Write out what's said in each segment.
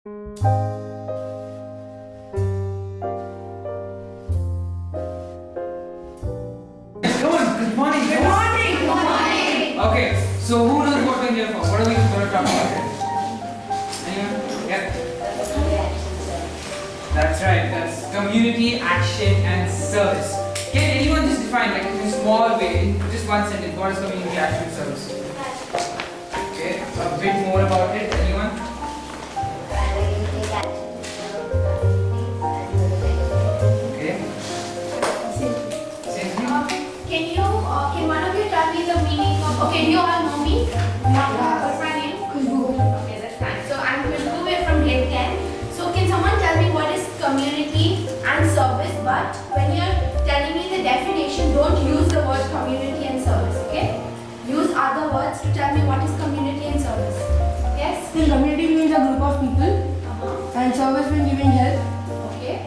Come on, good morning. Good morning. Good morning. Okay, so who knows what we're here for? What are we going to talk about here? Anyone? Yeah. That's right. That's community action and service. Can anyone just define, like in a small way, in just one sentence, what is community action and service? Okay, a bit more about it. Anyone? Okay. Same thing. Can one of you tell me the meaning of? Okay, do you all know me? What's my name? Okay, that's fine. So I'm Khushbu. We're from grade 10. So can someone tell me what is community and service? But when you're telling me the definition, don't use the word community and service. Okay? Use other words to tell me what is community and service. Yes. See, community means a group of people and service means giving help. Okay.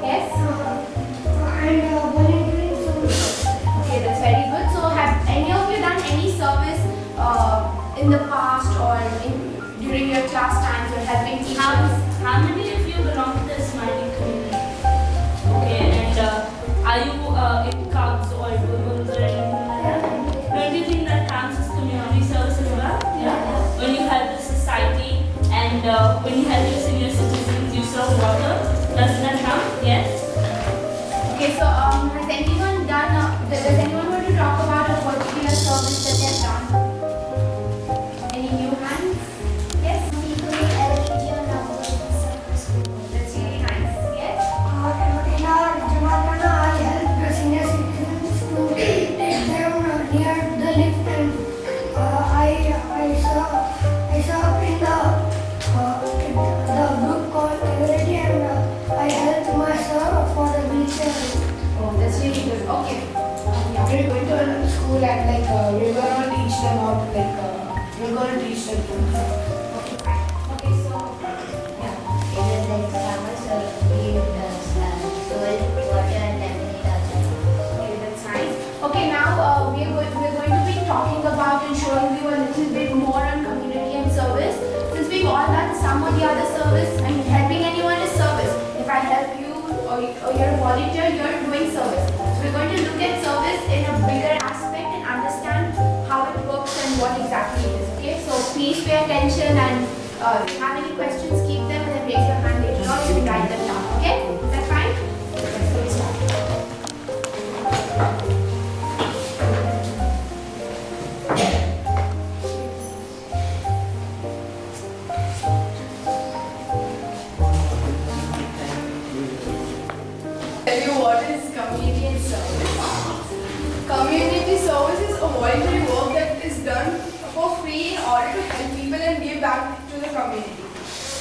Yes. And volunteering service. Okay, that's very good. So, have any of you done any service in the past or during your class times or helping teachers? How many of you belong to the Smiling community? Okay, and are you in clubs or groups or anything like that? Don't you think that counts as community service as well? Yeah. When you help the society and when you help your senior citizens, you serve water. Doesn't that count? Yes. Okay, so has anyone done? Does anyone want to talk about a particular service that they have done? Any new hands? Yes. That's really nice. Yes. In our Jamatana, I help the senior citizens to take them near the lift and I serve in the group called community and I help myself for the wheelchair. Oh, that's really good. Okay. Yeah. We're going to another school and we're going to teach them how to we're going to teach them. Okay, fine. Okay, so yeah. Okay, that's nice. Okay, now we're going to be talking about and showing you a little bit more on community and service. Since we've all done some or the other service, and helping anyone is service. If I help you or you're a volunteer, you're doing service. So we're going to look at service in a bigger aspect and understand how it works and what exactly it is. Okay, so please pay attention and if you have any questions, keep them and then raise your hand later on. You can write them down. Okay, is that fine? Okay, so we start. Tell you what is community service. Community service is a voluntary work that is done for free in order to help people and give back to the community.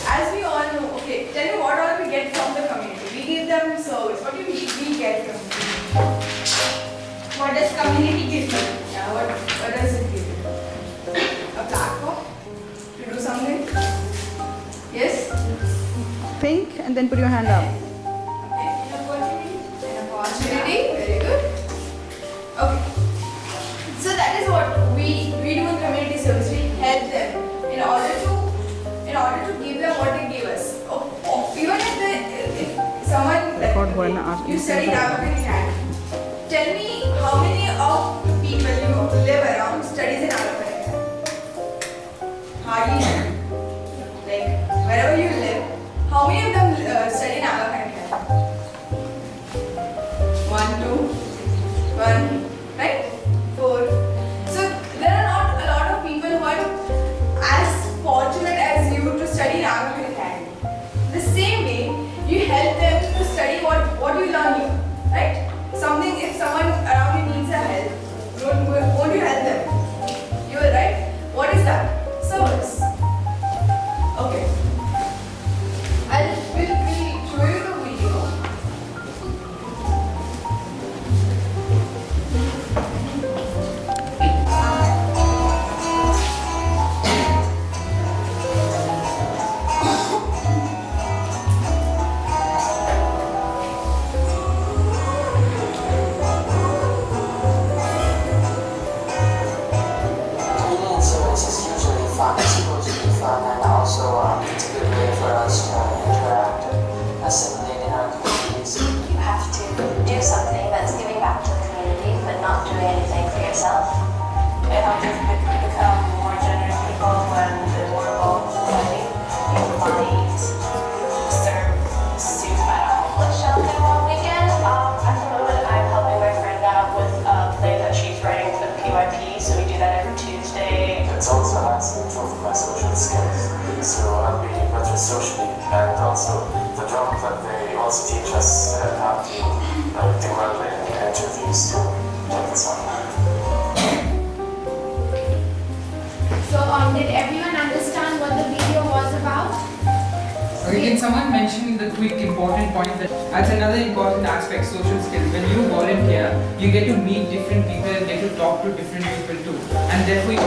As we all know, okay, tell me what all we get from the community. We give them service. What do we get from it? What does community give you? Yeah, what does it give you? A platform to do something? Yes? Think and then put your hand up. Okay. An opportunity. Very good. Okay. So that is what we do in community service. We help them in order to give them what they give us. Even if someone you study Navajo Academy, tell me how many of the people you live around studies in Navajo Academy? Hardly none. Like wherever you live, how many of them study Navajo Academy? 1, 2, 1, right? 4. So there are not a lot of people who are as fortunate as you to study Navajo Academy. The same way, you help them to study what you learn here, right? Something, if someone around you needs a help, won't you help them? You will, right? What is that? Service. Okay. We'll show you the video. serve soup at a homeless shelter one weekend. At the moment, I'm helping my friend out with a play that she's writing for the PYP, so we do that every Tuesday. It's also has improved my social skills, so I'll be better socially, and also the drum club, they also teach us how to do well in interviews to check this out. So, did everyone understand what the video was about? Okay, can someone mention the quick important point that's another important aspect, social skills. When you volunteer, you get to meet different people and get to talk to different people too. And therefore you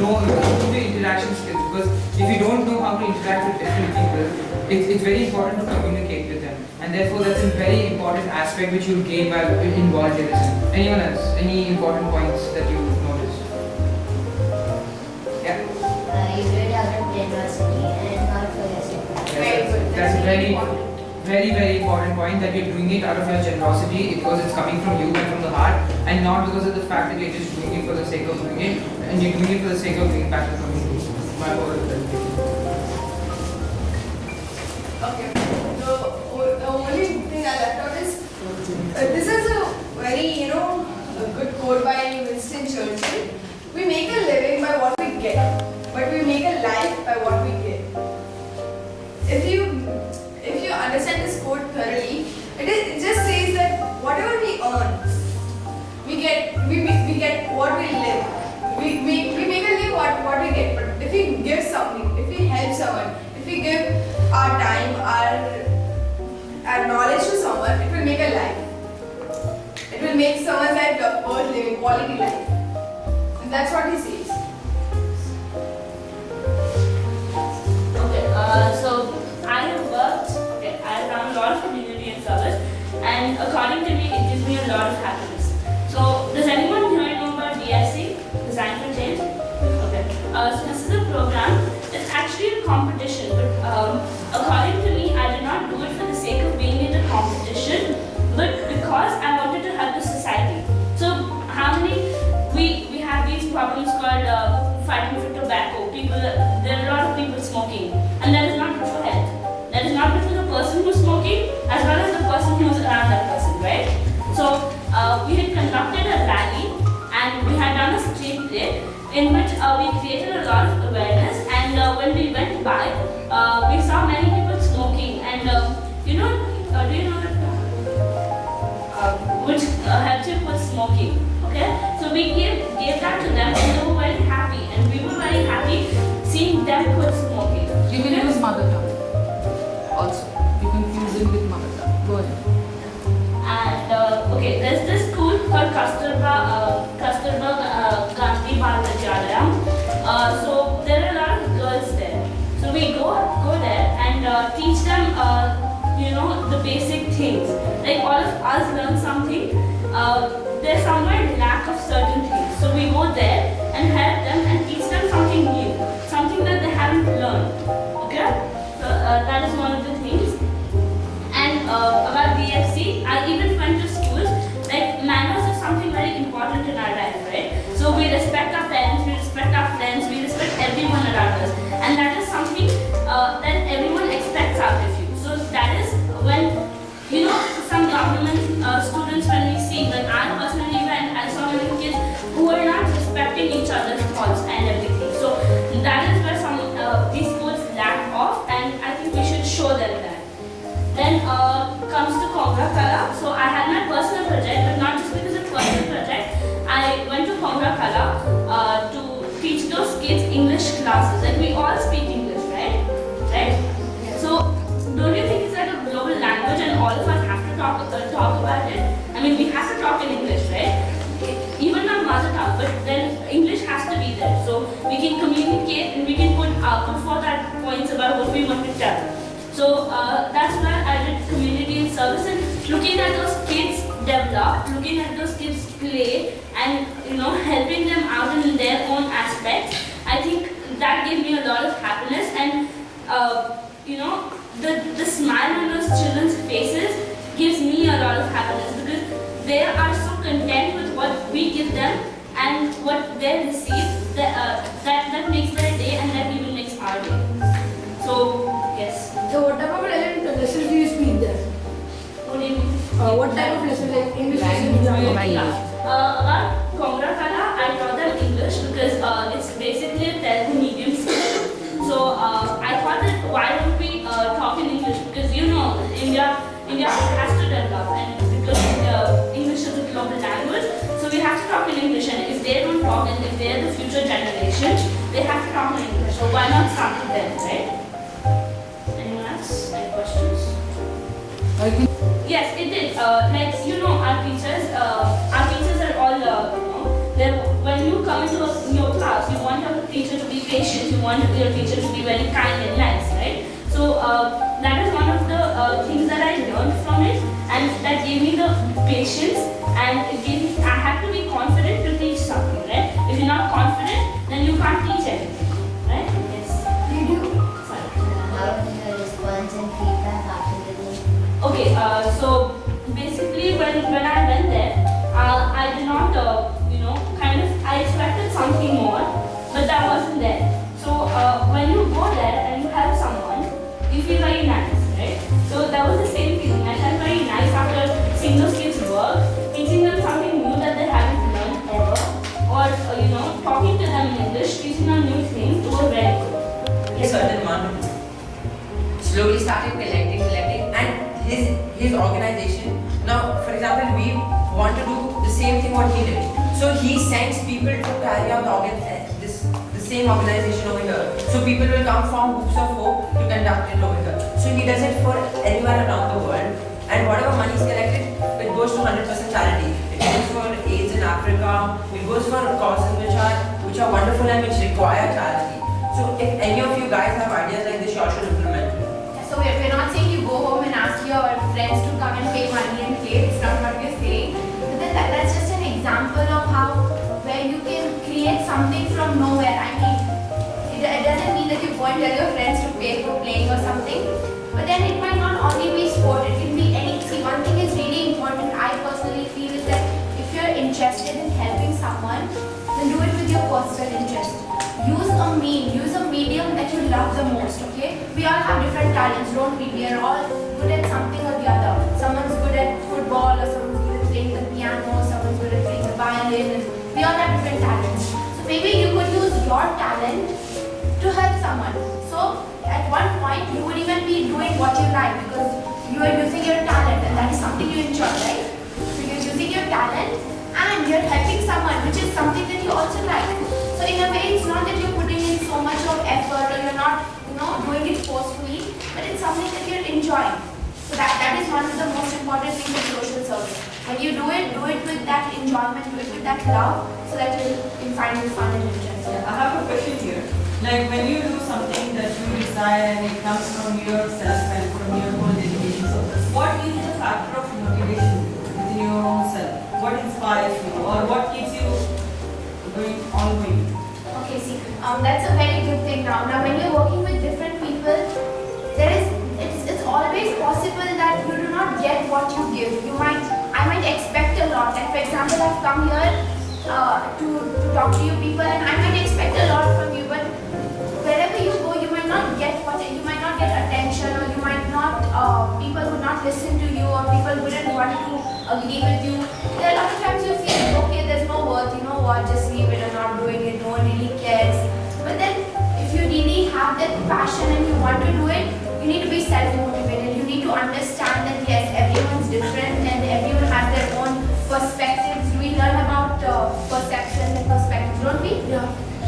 know the interaction skills, because if you don't know how to interact with different people, it's very important to communicate with them. And therefore that's a very important aspect which you gain while in volunteerism. Anyone else? Any important points that you noticed? Yeah. You do it out of generosity and not for yourself. Very good. That's a very important point, that you're doing it out of your generosity because it's coming from you and from the heart, and not because of the fact that you're just doing it for the sake of doing it, and you're doing it for the sake of giving back to the community. My moral presentation. Okay. The only thing I left out is this is a very a good quote by Winston Churchill. We make a living by what we get, but we make a life by what we give. If you understand this quote thoroughly, it just says that whatever we earn, we get what we live. We make a live what we get. But if we give something, if we help someone, if we give our time, our knowledge to someone, it will make a life. It will make someone's life worth living, quality life. And that's what he says. Okay, so I have done a lot of community and service, and according to me, it gives me a lot of happiness. So, does anyone here know about DFC, Design for Change? Okay, so this is a program. It's actually a competition, but according to me, I did not do it for the sake of being in a competition, but because I wanted to help the society. So, how many we have these problems called fighting for tobacco. There are a lot of people smoking, and that is not good for health. That is not good for the person who's smoking as well as the person who's around that person, right? So we had conducted a rally and we had done a street play in which we created a lot of awareness, and when we went by, we saw many people smoking, and do you know which helps you quit smoking, okay? So we gave that to them, and they were very happy, and we were very happy seeing them quit smoking. You can use mother tongue also. You can use it with mother tongue. Go ahead. And okay, there's this school called Kasturba Gandhi Bal Vidyalaya. So there are a lot of girls there. So we go there and teach them, the basic things. Like all of us learn something. There's somewhere lack of certain things. So we go there and help them and teach them something new, something that they haven't learned. Okay? So that is one of the things. And about DFC, I even went to schools. Like manners is something very important in our life, right? So we respect our parents, we respect our friends, we respect everyone around us, and that is something that everyone expects out of you. So that is when some government students, when we see, like I personally went, I saw many kids who are not respecting each other's thoughts and everything. So that is where some these schools lack off, and I think we should show them that. Then comes to Kongra Kala. So I had my personal project, but not just because of personal project. I went to Kongra Kala to teach those kids English classes. Like we all speak English, right? Right? So don't you think it's like a global language and all of us have to talk about it? I mean, we have to talk in English, right? Even our mother tongue, but then English has to be there. So we can communicate and we can put forth our points about what we want to tell. So that's where I did community and service, and looking at those kids develop, looking at those kids play, and helping them out in their own aspects. I think that gave me a lot of happiness, and the smile on those children's faces gives me a lot of happiness, because they are so content with what we give them and what they receive. That makes their day, and that even makes our day. So why don't we talk in English? Because you know, India has to develop, and because English is a global language, so we have to talk in English. And if they don't talk, and if they're the future generation, they have to talk in English. So why not start with them, right? Anyone else? Any questions? I think Yes, it did. Like you know, our teachers are all when you come into your class, you want your teacher to be patient. You want your teacher to be very kind and nice, right? So that is one of the things that I learned from it, and that gave me the patience, and it gave me. I had to be confident to teach something, right? If you're not confident, then you can't teach anything, right? Yes. Did you? Sorry. How was your response and feedback after the day? Okay, so basically when I went there, I did not, I expected something more, but that wasn't there. So when you go there and you help someone, you feel very nice, right? So that was the same feeling. I felt very nice after seeing those kids work, teaching them something new that they haven't learned ever, or talking to them in English, teaching them new things. It was very good. A certain amount of slowly started collecting, and his organization. Now, for example, we want to do the same thing what he did. So he sends people to carry out the same organization over here. So people will come from Hoops of Hope to conduct it over here. So he does it for anywhere around the world, and whatever money is collected, it goes to 100% charity. It goes for AIDS in Africa. It goes for causes which are wonderful and which require charity. So if any of you guys have ideas like this, you all should implement it. So we're not saying you go home and ask your friends to come and pay money and play. It's not what we're saying. But then that's just an example of how where you can create something from nowhere. I mean, it doesn't mean that you go and tell your friends to pay for playing or something. But then it might not only be sport. It can be any. See, one thing is really important. I personally feel is that if you're interested in helping someone, then do it with your personal interest. Use a medium that you love the most, okay? We all have different talents, don't we? We are all good at something or the other. Someone's good at football, or someone's good at playing the piano, someone's good at playing the violin, and we all have different talents. So maybe you could use your talent to help someone. So at one point, you would even be doing what you like because you are using your talent and that is something you enjoy, right? So you're using your talent and you're helping someone, which is something that you also like. So in a way, it's not that you're putting in so much of effort or you're not, doing it forcefully, but it's something that you're enjoying. So that is one of the most important things in social service. When you do it with that enjoyment, do it with that love, so that you find it fun and interesting. I have a question here. Like when you do something that you desire and it comes from yourself and from your own dedication, so what is the factor of motivation within your own self? What inspires you or what keeps you ongoing? Okay, see, that's a very good thing now. Now, when you're working with different people, it's always possible that you do not get what you give. I might expect a lot. Like for example, I've come here to talk to you people, and I might expect a lot from you. But wherever you go, you might not get attention, or you might not. People would not listen to you, or people wouldn't want to agree with you. There are a lot of times you feel, okay, there's no worth, you know what, just leave it, I'm not doing it, no one really cares. But then, if you really have that passion and you want to do it, you need to be self-motivated. You need to understand that yes, everyone's different and everyone has their own perspectives. We learn about perceptions and perspectives, don't we?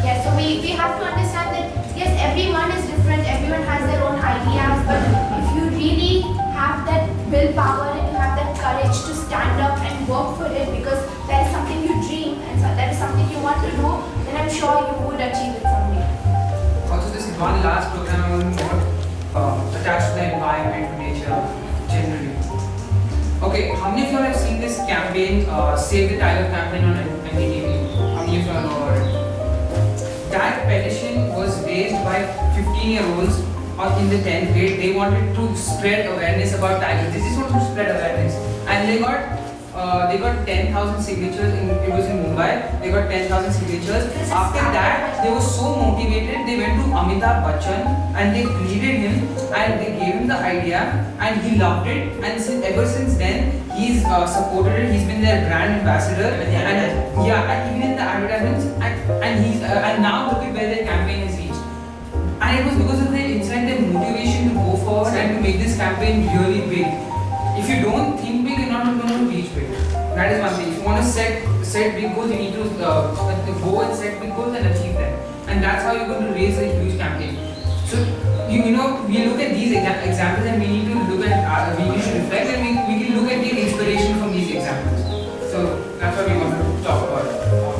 Yeah, so we have to understand that yes, everyone is different, everyone has their own ideas, but if you really have that willpower and you have that courage to stand up and work for it because that is something you dream and so that is something you want to do, then I'm sure you would achieve it someday. also this is one last program I want to note attached to the environment, to nature, generally. Okay, how many of you have seen this campaign, Save the Tiger campaign on NDTV? How many of you know about it? That petition was raised by 15-year-olds in the 10th grade. They wanted to spread awareness about tigers. They just wanted to spread awareness, and they got 10,000 signatures. It was in Mumbai. They got 10,000 signatures. After that, they were so motivated. They went to Amitabh Bachchan and they pleaded him, and they gave him the idea, and he loved it. And ever since then, he's supported it. He's been their brand ambassador. And even in the advertisements. And now look at where their campaign has reached. And it was because of their insight, their motivation. have been really big. If you don't think big, you're not going to reach big. That is one thing. If you want to set big goals, you need to go and set big goals and achieve them. And that's how you're going to raise a huge campaign. So, we look at these examples and we need to look at, we need to reflect and we can look at the inspiration from these examples. So, that's what we want to talk about.